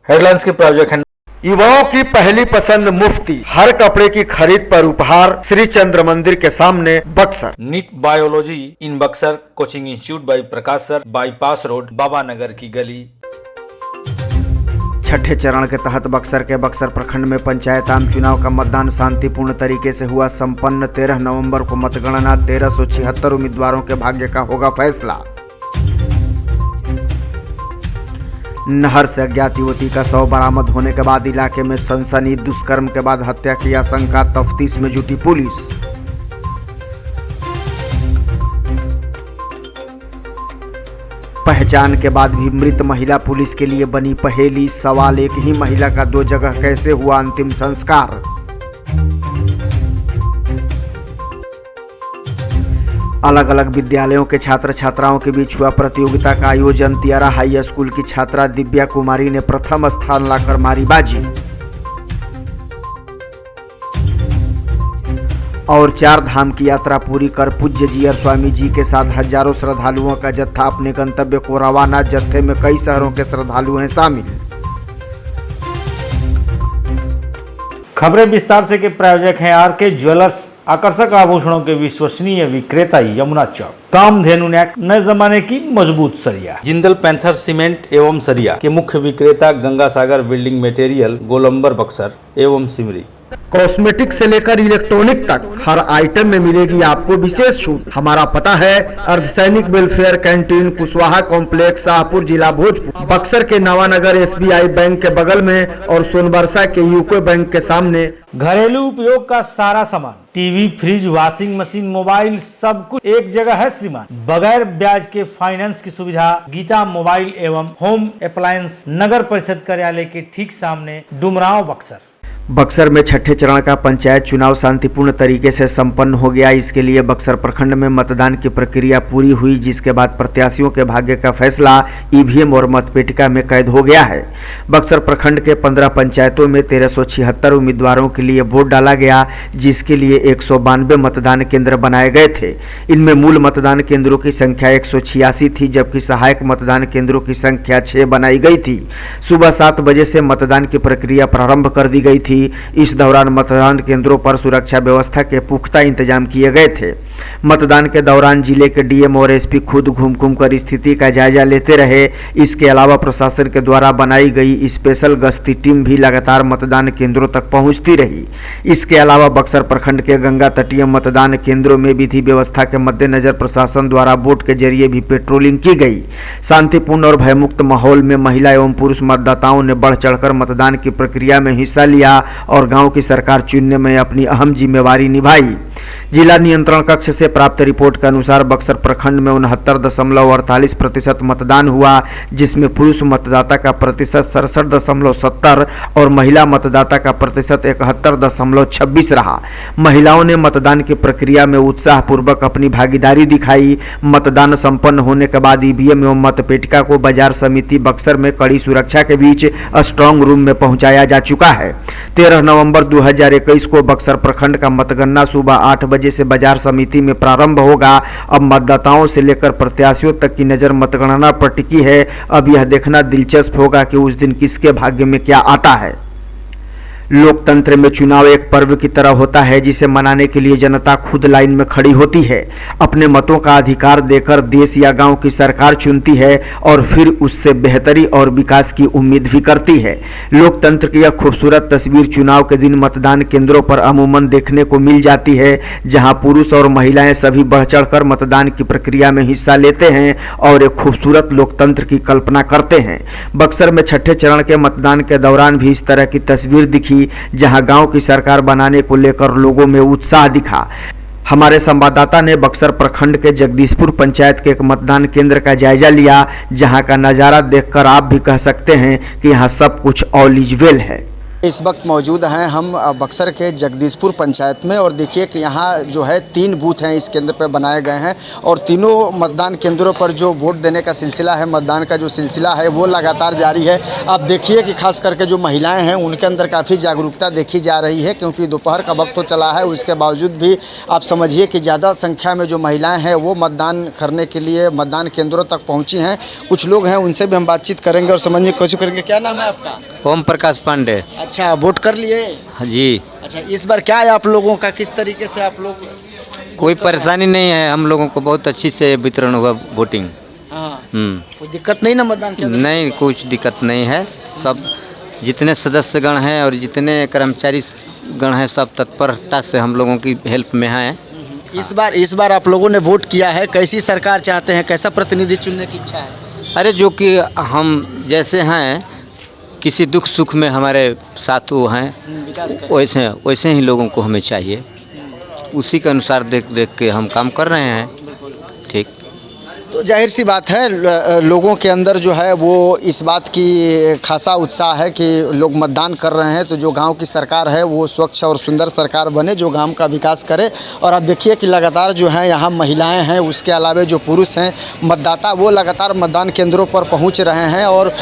Headlines के project है। युवाओं की पहली पसंद मुफ्ती, हर कपड़े की खरीद पर उपहार, श्री चंद्र मंदिर के सामने Buxar. NEET biology in Buxar coaching institute by Prakash sir, bypass road, Baba Nagar की गली। छठे चरण के तहत बक्सर के बक्सर प्रखंड में पंचायत आम चुनाव का मतदान शांतिपूर्ण तरीके से हुआ संपन्न। 13 नवंबर को मतगणना, 1376 उम्मीदवारों के भाग्य का होगा फैसला। नहर से अज्ञात युवती का शव बरामद होने के बाद इलाके में सनसनी। दुष्कर्म के बाद हत्या की आशंका, तफ्तीश में जुटी पुलिस। पहचान के बाद भी मृत महिला पुलिस के लिए बनी पहेली। सवाल, एक ही महिला का 2 जगह कैसे हुआ अंतिम संस्कार। अलग अलग विद्यालयों के छात्र छात्राओं के बीच हुआ प्रतियोगिता का आयोजन। तियारा हाई स्कूल की छात्रा दिव्या कुमारी ने प्रथम स्थान लाकर मारी बाजी। और 4 धाम की यात्रा पूरी कर पूज्य जीयर स्वामी जी के साथ हजारों श्रद्धालुओं का जत्था अपने गंतव्य को रवाना। जत्थे में कई शहरों के श्रद्धालु हैं शामिल। खबरें विस्तार से के प्रायोजक हैं आरके ज्वेलर्स, आकर्षक आभूषणों के विश्वसनीय विक्रेता यमुना चौक। कामधेनु नेक, नए जमाने की मजबूत सरिया। जिंदल पैंथर सीमेंट एवं सरिया के मुख्य विक्रेता गंगा सागर बिल्डिंग मटेरियल, गोलंबर बक्सर एवं सिमरी। कॉस्मेटिक से लेकर इलेक्ट्रॉनिक तक हर आइटम में मिलेगी आपको विशेष छूट। हमारा पता है अर्धसैनिक welfare canteen, Kushwaha complex, Shahpur, जिला भोजपुर। बक्सर के नवानगर SBI बैंक के बगल में और सोनबरसा के यूको बैंक के सामने। घरेलू उपयोग का सारा सामान, TV, fridge, washing machine, mobile, सब कुछ एक जगह है श्रीमान। बगैर ब्याज के फाइनेंस की सुविधा। गीता मोबाइल एवं होम अप्लायंस, नगर परिषद कार्यालय के ठीक सामने, डुमरांव, बक्सर। बक्सर में छठे चरण का पंचायत चुनाव शांतिपूर्ण तरीके से संपन्न हो गया। इसके लिए बक्सर प्रखंड में मतदान की प्रक्रिया पूरी हुई, जिसके बाद प्रत्याशियों के भाग्य का फैसला EVM और मतपेटिका में कैद हो गया है। बक्सर प्रखंड के 15 पंचायतों में 1376 उम्मीदवारों के लिए वोट डाला गया, जिसके लिए 192 मतदान केंद्र बनाए गए थे। इनमें मूल मतदान केंद्रों की संख्या 186 थी, जबकि सहायक मतदान केंद्रों की संख्या 6 बनाई गई थी। सुबह 7 बजे से मतदान की प्रक्रिया प्रारंभ कर दी गई थी। इस दौरान मतदान केंद्रों पर सुरक्षा व्यवस्था के पुख्ता इंतजाम किए गए थे। मतदान के दौरान जिले के DM और SP खुद घूम कर स्थिति का जायजा लेते रहे। इसके अलावा प्रशासन के द्वारा बनाई गई स्पेशल गश्ती टीम भी लगातार मतदान केंद्रों तक पहुंचती रही। इसके अलावा बक्सर प्रखंड के गंगा तटीय मतदान केंद्रों में विधि व्यवस्था के मद्देनजर प्रशासन द्वारा बोट के जरिए भी पेट्रोलिंग की गई। शांतिपूर्ण और भयमुक्त माहौल में महिला एवं पुरुष मतदाताओं ने बढ़ चढ़कर मतदान की प्रक्रिया में हिस्सा लिया और गांव की सरकार चुनने में अपनी अहम जिम्मेवारी निभाई। जिला नियंत्रण कक्ष से प्राप्त रिपोर्ट के अनुसार बक्सर प्रखंड में 69.48% मतदान हुआ, जिसमें पुरुष मतदाता का प्रतिशत 67.70 और महिला मतदाता का प्रतिशत 71.26 रहा। महिलाओं ने मतदान की प्रक्रिया में उत्साहपूर्वक अपनी भागीदारी दिखाई। मतदान संपन्न होने के बाद EVM एवं मतपेटिका को बाजार समिति बक्सर में कड़ी सुरक्षा के बीच स्ट्रांग रूम में पहुंचाया जा चुका है। 13 नवंबर 2021 को बक्सर प्रखंड का मतगणना सुबह 8 बजे से बाजार समिति में प्रारंभ होगा। अब मतदाताओं से लेकर प्रत्याशियों तक की नजर मतगणना पर टिकी है। अब यह देखना दिलचस्प होगा कि उस दिन किसके भाग्य में क्या आता है। लोकतंत्र में चुनाव एक पर्व की तरह होता है, जिसे मनाने के लिए जनता खुद लाइन में खड़ी होती है, अपने मतों का अधिकार देकर देश या गांव की सरकार चुनती है और फिर उससे बेहतरी और विकास की उम्मीद भी करती है। लोकतंत्र की यह खूबसूरत तस्वीर चुनाव के दिन मतदान केंद्रों पर अमूमन देखने को मिल जाती है, जहां पुरुष और महिलाएं सभी बढ़ चढ़कर मतदान की प्रक्रिया में हिस्सा लेते हैं और एक खूबसूरत लोकतंत्र की कल्पना करते हैं। बक्सर में छठे चरण के मतदान के दौरान भी इस तरह की तस्वीर दिखी, जहां गांव की सरकार बनाने को लेकर लोगों में उत्साह दिखा। हमारे संवाददाता ने बक्सर प्रखंड के जगदीशपुर पंचायत के एक मतदान केंद्र का जायजा लिया, जहां का नजारा देखकर आप भी कह सकते हैं कि यहां सब कुछ ऑल इज वेल है। इस वक्त मौजूद हैं हम बक्सर के जगदीशपुर पंचायत में और देखिए कि यहाँ जो है 3 बूथ हैं इस केंद्र पर बनाए गए हैं और तीनों मतदान केंद्रों पर जो वोट देने का सिलसिला है, मतदान का जो सिलसिला है वो लगातार जारी है। आप देखिए कि खास करके जो महिलाएं हैं उनके अंदर काफ़ी जागरूकता देखी जा रही है, क्योंकि दोपहर का वक्त तो चला है, उसके बावजूद भी आप समझिए कि ज़्यादा संख्या में जो महिलाएँ हैं वो मतदान करने के लिए मतदान केंद्रों तक पहुँची हैं। कुछ लोग हैं उनसे भी हम बातचीत करेंगे और समझने की कोशिश करेंगे। क्या नाम है आपका? ओम प्रकाश पांडे। अच्छा, वोट कर लिए? जी। अच्छा, इस बार क्या है आप लोगों का, किस तरीके से आप लोग? कोई परेशानी नहीं है, हम लोगों को बहुत अच्छी से वितरण हुआ वोटिंग। हाँ, कोई दिक्कत नहीं ना मतदान के अंदर? नहीं, कुछ दिक्कत नहीं है। सब जितने सदस्यगण हैं और जितने कर्मचारी गण हैं सब तत्परता से हम लोगों की हेल्प में हैं। इस बार आप लोगों ने वोट किया है, कैसी सरकार चाहते हैं, कैसा प्रतिनिधि चुनने की इच्छा है? अरे जो कि हम जैसे हैं, किसी दुख सुख में हमारे साथ वो हैं, विकास करें। वैसे ही लोगों को हमें चाहिए, उसी के अनुसार देख के हम काम कर रहे हैं। ठीक, तो जाहिर सी बात है लोगों के अंदर जो है वो इस बात की खासा उत्साह है कि लोग मतदान कर रहे हैं तो जो गांव की सरकार है वो स्वच्छ और सुंदर सरकार बने, जो गांव का विकास करे। और आप देखिए कि लगातार जो है यहाँ महिलाएं हैं, उसके अलावा जो पुरुष हैं मतदाता, वो लगातार मतदान केंद्रों पर पहुँच रहे हैं और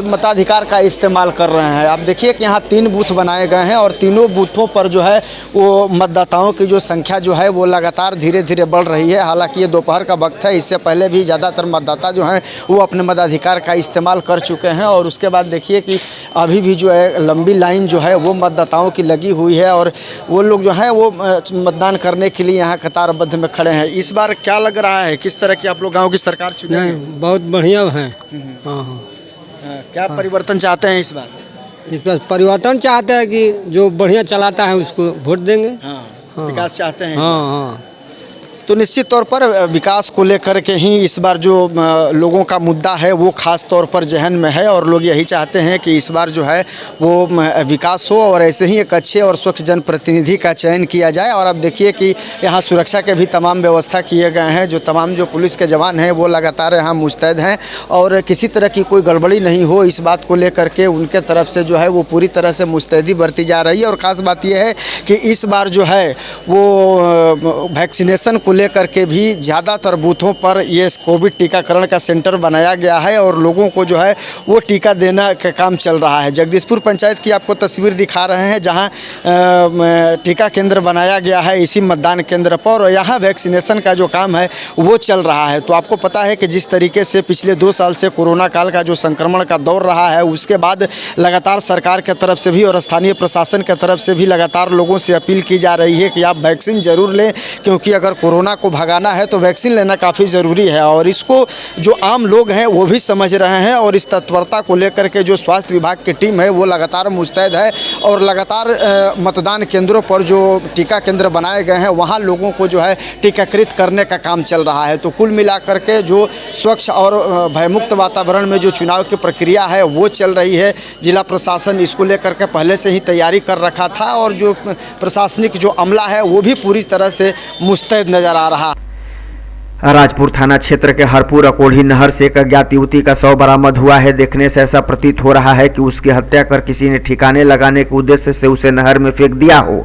मताधिकार का इस्तेमाल कर रहे हैं। आप देखिए कि यहाँ 3 बूथ बनाए गए हैं और तीनों बूथों पर जो है वो मतदाताओं की जो संख्या जो है वो लगातार धीरे धीरे बढ़ रही है। हालांकि ये दोपहर का वक्त है, इससे पहले भी ज़्यादातर मतदाता जो हैं वो अपने मताधिकार का इस्तेमाल कर चुके हैं। और उसके बाद देखिए कि अभी भी जो है लंबी लाइन जो है वो मतदाताओं की लगी हुई है और वो लोग जो हैं वो मतदान करने के लिए यहाँ कतारबद्ध में खड़े हैं। इस बार क्या लग रहा है, किस तरह की आप लोग गाँव की सरकार चुने? नहीं, बहुत बढ़िया है। हाँ, क्या परिवर्तन चाहते हैं इस बार? इस पर परिवर्तन चाहते हैं कि जो बढ़िया चलाता है उसको वोट देंगे। हाँ, विकास चाहते हैं। हाँ। तो निश्चित तौर पर विकास को लेकर के ही इस बार जो लोगों का मुद्दा है वो ख़ास तौर पर जहन में है और लोग यही चाहते हैं कि इस बार जो है वो विकास हो और ऐसे ही एक अच्छे और स्वच्छ जनप्रतिनिधि का चयन किया जाए। और अब देखिए कि यहाँ सुरक्षा के भी तमाम व्यवस्था किए गए हैं, जो तमाम जो पुलिस के जवान हैं वो लगातार यहाँ मुस्तैद हैं और किसी तरह की कोई गड़बड़ी नहीं हो इस बात को लेकर के उनके तरफ से जो है वो पूरी तरह से मुस्तैदी बरती जा रही है। और ख़ास बात यह है कि इस बार जो है वो वैक्सीनेशन को लेकर के भी ज़्यादातर बूथों पर ये कोविड टीकाकरण का सेंटर बनाया गया है और लोगों को जो है वो टीका देना का काम चल रहा है। जगदीशपुर पंचायत की आपको तस्वीर दिखा रहे हैं जहां टीका केंद्र बनाया गया है इसी मतदान केंद्र पर और यहाँ वैक्सीनेशन का जो काम है वो चल रहा है। तो आपको पता है कि जिस तरीके से पिछले 2 साल से कोरोना काल का जो संक्रमण का दौर रहा है उसके बाद लगातार सरकार की तरफ से भी और स्थानीय प्रशासन की तरफ से भी लगातार लोगों से अपील की जा रही है कि आप वैक्सीन ज़रूर लें, क्योंकि अगर कोरोना को भगाना है तो वैक्सीन लेना काफ़ी ज़रूरी है। और इसको जो आम लोग हैं वो भी समझ रहे हैं और इस तत्परता को लेकर के जो स्वास्थ्य विभाग की टीम है वो लगातार मुस्तैद है और लगातार मतदान केंद्रों पर जो टीका केंद्र बनाए गए हैं वहाँ लोगों को जो है टीकाकृत करने का काम चल रहा है। तो कुल मिलाकर के जो स्वच्छ और भयमुक्त वातावरण में जो चुनाव की प्रक्रिया है वो चल रही है। जिला प्रशासन इसको लेकर के पहले से ही तैयारी कर रखा था और जो प्रशासनिक जो अमला है वो भी पूरी तरह से मुस्तैद नज़र आ रहा। राजपुर थाना क्षेत्र के हरपुर अकोढ़ी नहर से एक अज्ञात युवती का शव बरामद हुआ है। देखने से ऐसा प्रतीत हो रहा है कि उसकी हत्या कर किसी ने ठिकाने लगाने के उद्देश्य से उसे नहर में फेंक दिया हो।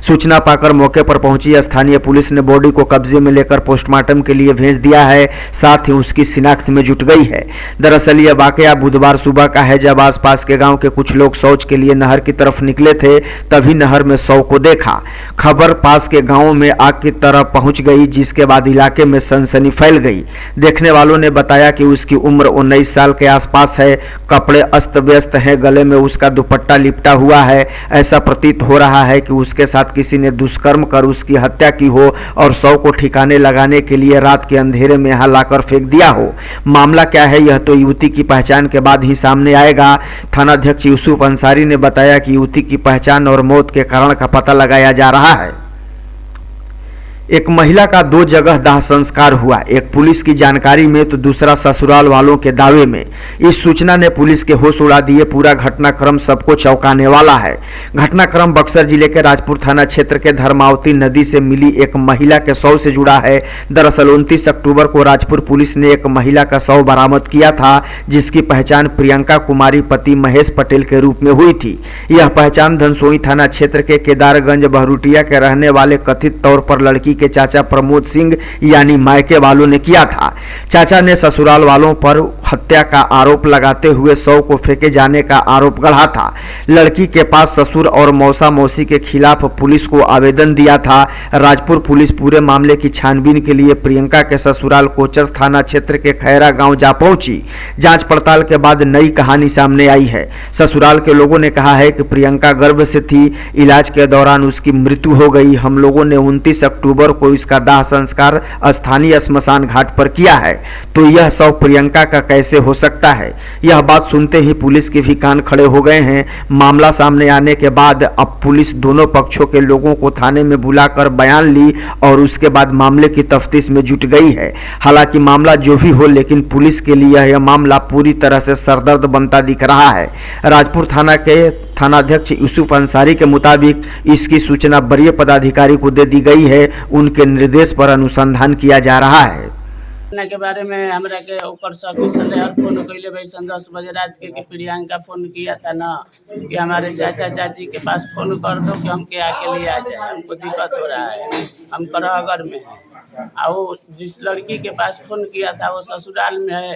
सूचना पाकर मौके पर पहुंची स्थानीय पुलिस ने बॉडी को कब्जे में लेकर पोस्टमार्टम के लिए भेज दिया है, साथ ही उसकी शिनाख्त में जुट गई है। दरअसल यह वाकया बुधवार सुबह का है, जब आसपास के गाँव के कुछ लोग शौच के लिए नहर की तरफ निकले थे, तभी नहर में शव को देखा। खबर पास के गाँव में आग की तरह पहुंच गई, जिसके बाद इलाके में सनसनी फैल गई। देखने वालों ने बताया कि उसकी उम्र 19 साल के आसपास है, कपड़े अस्त व्यस्त हैं, गले में उसका दुपट्टा लिपटा हुआ है। ऐसा प्रतीत हो रहा है कि उसके साथ किसी ने दुष्कर्म कर उसकी हत्या की हो और शव को ठिकाने लगाने के लिए रात के अंधेरे में यहाँ लाकर फेंक दिया हो। मामला क्या है यह तो युवती की पहचान के बाद ही सामने आएगा। थानाध्यक्ष यूसुफ अंसारी ने बताया कि युवती की पहचान और मौत के कारण का पता लगाया जा रहा है। एक महिला का 2 जगह दाह संस्कार हुआ, एक पुलिस की जानकारी में तो दूसरा ससुराल वालों के दावे में। इस सूचना ने पुलिस के होश उड़ा दिए। पूरा घटनाक्रम सबको चौंकाने वाला है। घटनाक्रम बक्सर जिले के राजपुर थाना क्षेत्र के धर्मावती नदी से मिली एक महिला के शव से जुड़ा है। दरअसल 29 अक्टूबर को राजपुर पुलिस ने एक महिला का शव बरामद किया था, जिसकी पहचान प्रियंका कुमारी पति महेश पटेल के रूप में हुई थी। यह पहचान धनसोई थाना क्षेत्र के केदारगंज बहरूटिया के रहने वाले कथित तौर पर लड़की के चाचा प्रमोद सिंह यानी मायके वालों ने किया था। चाचा ने ससुराल वालों पर हत्या का आरोप लगाते हुए शव को फेंके जाने का आरोप गढ़ा था। लड़की के पास ससुर और मौसा मौसी के खिलाफ पुलिस को आवेदन दिया था। राजपुर पुलिस पूरे मामले की छानबीन के लिए प्रियंका के ससुराल कोचस थाना क्षेत्र के खैरा गांव जा पहुंची। जांच पड़ताल के बाद नई कहानी सामने आई है। ससुराल के लोगों ने कहा है कि प्रियंका गर्भ से थी, इलाज के दौरान उसकी मृत्यु हो गई। हम लोगों ने 29 अक्टूबर को इसका दाह संस्कार स्थानीय स्मशान घाट पर किया है, तो यह शव प्रियंका का कैसे हो सकता है? यह बात सुनते ही पुलिस के भी कान खड़े हो गए हैं। मामला सामने आने के बाद अब पुलिस दोनों पक्षों के लोगों को थाने में बुलाकर बयान ली और उसके बाद मामले की तफ्तीश में जुट गई है। हालांकि मामला जो भी हो, लेकिन पुलिस के लिए यह मामला पूरी तरह से सरदर्द बनता दिख रहा है। राजपुर थाना के थानाध्यक्ष यूसुफ अंसारी के मुताबिक इसकी सूचना वरीय पदाधिकारी को दे दी गई है। उनके निर्देश पर अनुसंधान किया जा रहा है। के बारे में हमरा के ऊपर से ऑफिसर ने फोन कैले भाई 10 बजे रात के कि प्रियंका फोन किया था ना कि हमारे चाचा चाची के पास फोन कर दो कि हम के आके ले आ जाए, हमको दिक्कत हो रहा है, हम करहगर में हैं। और वो जिस लड़की के पास फोन किया था वो ससुराल में है,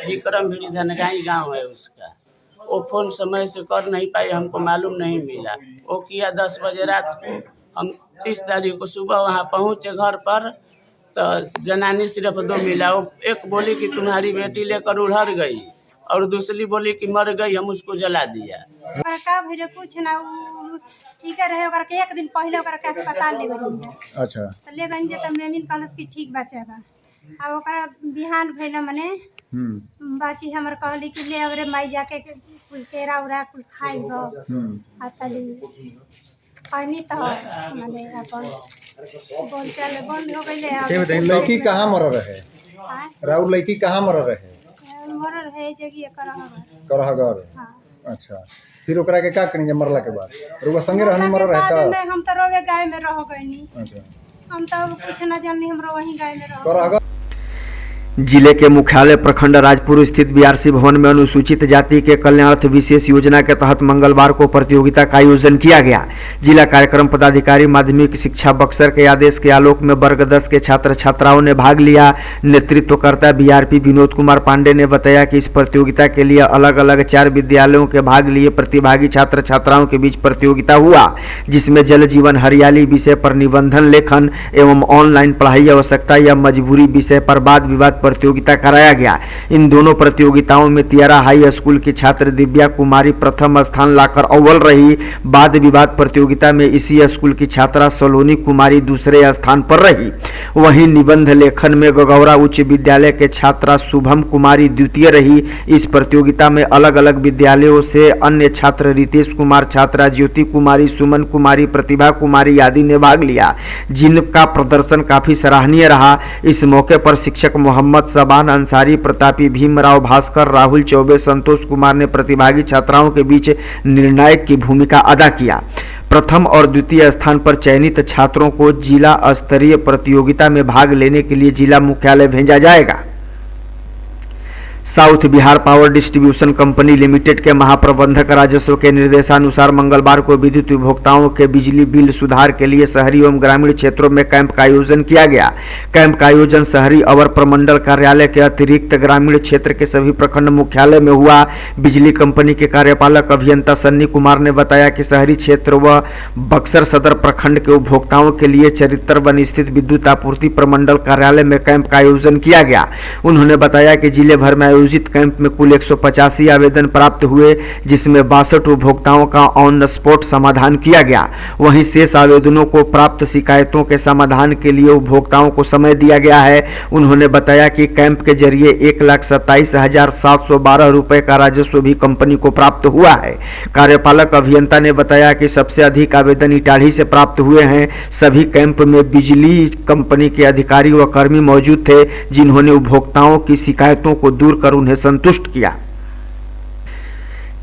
विक्रम भिड़ी धनगाई गाँव है उसका। वो फोन समय से कर नहीं पाई, हमको मालूम नहीं मिला। वो किया 10 बजे रात को। हम 30 तारीख को सुबह वहाँ पहुँचे घर पर, तो जनानी सिर्फ 2 मिला। वो एक बोली कि तुम्हारी बेटी लेकर उधर गई और दूसरी बोली कि मर गई, हम उसको जला दिया। का भइले कुछ ना ठीक रहे, ओकर के एक दिन पहले ओकर के अस्पताल ले गई। अच्छा, तो ले गई जे त मेमिन कहलस कि ठीक बच्चा बा। अब ओकर बिहान भइला मने बाची हमर कहली कि ले अबरे माई जाके कुल केरा उरा कुल खाई गो आतली पानी तो माने अपन बोल चले बंद हो गइले। लड़की कहाँ मर रहे? राउर लड़की कहाँ मर रहे? मर रहे जगह करहगर। हां, अच्छा, फिर ओकरा के का करी मरला के बाद? रुआ संगे रहनी मर रहे त हम तो रोवे गाय में रह गइनी। अच्छा, हम तो कुछ ना जाननी, हम वही गाय में रह। करहगर जिले के मुख्यालय प्रखंड राजपुर स्थित बीआरसी भवन में अनुसूचित जाति के कल्याणार्थ विशेष योजना के तहत मंगलवार को प्रतियोगिता का आयोजन किया गया। जिला कार्यक्रम पदाधिकारी माध्यमिक शिक्षा बक्सर के आदेश के आलोक में वर्ग 10 के छात्र छात्राओं ने भाग लिया। नेतृत्वकर्ता बीआरपी विनोद कुमार पांडे ने बताया कि इस प्रतियोगिता के लिए अलग अलग 4 विद्यालयों के भाग लिए प्रतिभागी छात्र छात्राओं के बीच प्रतियोगिता हुआ, जिसमें जल जीवन हरियाली विषय पर निबंधन लेखन एवं ऑनलाइन पढ़ाई आवश्यकता या मजबूरी विषय पर वाद विवाद प्रतियोगिता कराया गया। इन दोनों प्रतियोगिताओं में तियारा हाई स्कूल की छात्र दिव्या कुमारी प्रथम स्थान लाकर अव्वल रही। वाद विवाद प्रतियोगिता में इसी स्कूल की छात्रा सलोनी कुमारी दूसरे स्थान पर रही। वहीं निबंध लेखन में गगौरा उच्च विद्यालय के छात्रा शुभम कुमारी द्वितीय रही। इस प्रतियोगिता में अलग अलग विद्यालयों से अन्य छात्र रितेश कुमार, छात्रा ज्योति कुमारी, सुमन कुमारी, प्रतिभा कुमारी आदि ने भाग लिया, जिनका प्रदर्शन काफी सराहनीय रहा। इस मौके पर शिक्षक मोहम्मद सबान अंसारी, प्रतापी भीमराव भास्कर, राहुल चौबे, संतोष कुमार ने प्रतिभागी छात्राओं के बीच निर्णायक की भूमिका अदा किया। प्रथम और द्वितीय स्थान पर चयनित छात्रों को जिला स्तरीय प्रतियोगिता में भाग लेने के लिए जिला मुख्यालय भेजा जाएगा। South Bihar power distribution company limited के महाप्रबंधक राजस्व के निर्देशानुसार मंगलवार को विद्युत उपभोक्ताओं के बिजली बिल सुधार के लिए शहरी एवं ग्रामीण क्षेत्रों में कैंप का आयोजन किया गया। कैंप का आयोजन शहरी अवर प्रमंडल कार्यालय के अतिरिक्त ग्रामीण क्षेत्र के सभी प्रखंड मुख्यालय में हुआ। बिजली कंपनी के कार्यपालक अभियंता सन्नी कुमार ने बताया कि शहरी क्षेत्र व बक्सर सदर प्रखंड के उपभोक्ताओं के लिए चरित्रवन स्थित विद्युत आपूर्ति प्रमंडल कार्यालय में कैंप का आयोजन किया गया। उन्होंने बताया कि जिले भर में आयोजित कैंप में कुल 185 आवेदन प्राप्त हुए, जिसमें 62 उपभोक्ताओं का ऑन द स्पॉट समाधान किया गया। वहीं शेष आवेदनों को प्राप्त शिकायतों के समाधान के लिए उपभोक्ताओं को समय दिया गया है। उन्होंने बताया कि कैंप के जरिए 1,27,712 रुपए का राजस्व भी कंपनी को प्राप्त हुआ है। कार्यपालक अभियंता ने बताया कि सबसे अधिक आवेदन इटाढ़ी से प्राप्त हुए हैं। सभी कैंप में बिजली कंपनी के अधिकारी व कर्मी मौजूद थे, जिन्होंने उपभोक्ताओं की शिकायतों को दूर कर उन्हें संतुष्ट किया।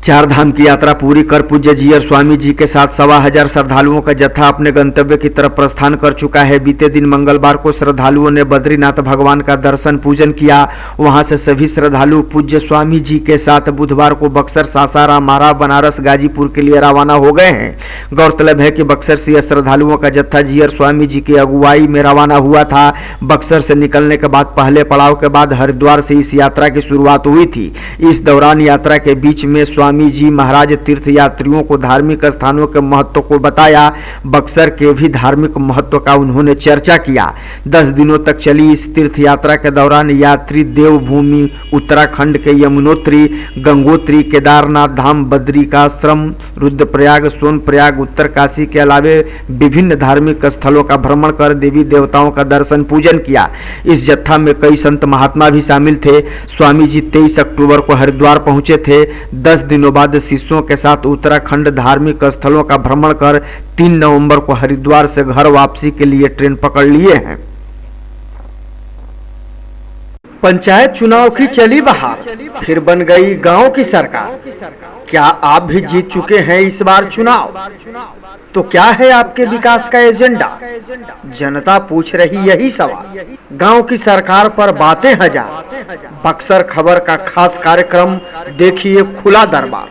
चार धाम की यात्रा पूरी कर पूज्य जीयर स्वामी जी के साथ 1,1500 श्रद्धालुओं का जत्था अपने गंतव्य की तरफ प्रस्थान कर चुका है। बीते दिन मंगलवार को श्रद्धालुओं ने बद्रीनाथ भगवान का दर्शन पूजन किया। वहां से सभी श्रद्धालु पूज्य स्वामी जी के साथ बुधवार को बक्सर, सासाराम, मारा, बनारस, गाजीपुर के लिए रवाना हो गए हैं। गौरतलब है कि बक्सर से श्रद्धालुओं का जत्था जीयर स्वामी जी की अगुवाई में रवाना हुआ था। बक्सर से निकलने के बाद पहले पड़ाव के बाद हरिद्वार से इस यात्रा की शुरुआत हुई थी। इस दौरान यात्रा के बीच में स्वामी जी महाराज तीर्थ यात्रियों को धार्मिक स्थानों के महत्व को बताया। बक्सर के भी धार्मिक महत्व का उन्होंने चर्चा किया। 10 दिनों तक चली इस तीर्थ यात्रा के दौरान यात्री देवभूमि उत्तराखंड के यमुनोत्री, गंगोत्री, केदारनाथ धाम, बद्रिकाश्रम, रुद्रप्रयाग, सोनप्रयाग, उत्तरकाशी के अलावे विभिन्न धार्मिक स्थलों का भ्रमण कर देवी देवताओं का दर्शन पूजन किया। इस जत्था में कई संत महात्मा भी शामिल थे। स्वामी जी 23 अक्टूबर को हरिद्वार पहुंचे थे। 10 दिनों बाद शिष्यों के साथ उत्तराखंड धार्मिक स्थलों का भ्रमण कर 3 नवंबर को हरिद्वार से घर वापसी के लिए ट्रेन पकड़ लिए हैं। पंचायत चुनाव की चली बहार, फिर बन गई गांव की सरकार। क्या आप भी जीत चुके हैं इस बार चुनाव? तो क्या है आपके विकास का एजेंडा? जनता पूछ रही यही सवाल। गांव की सरकार पर बातें हजार। बक्सर खबर का खास कार्यक्रम देखिए खुला दरबार।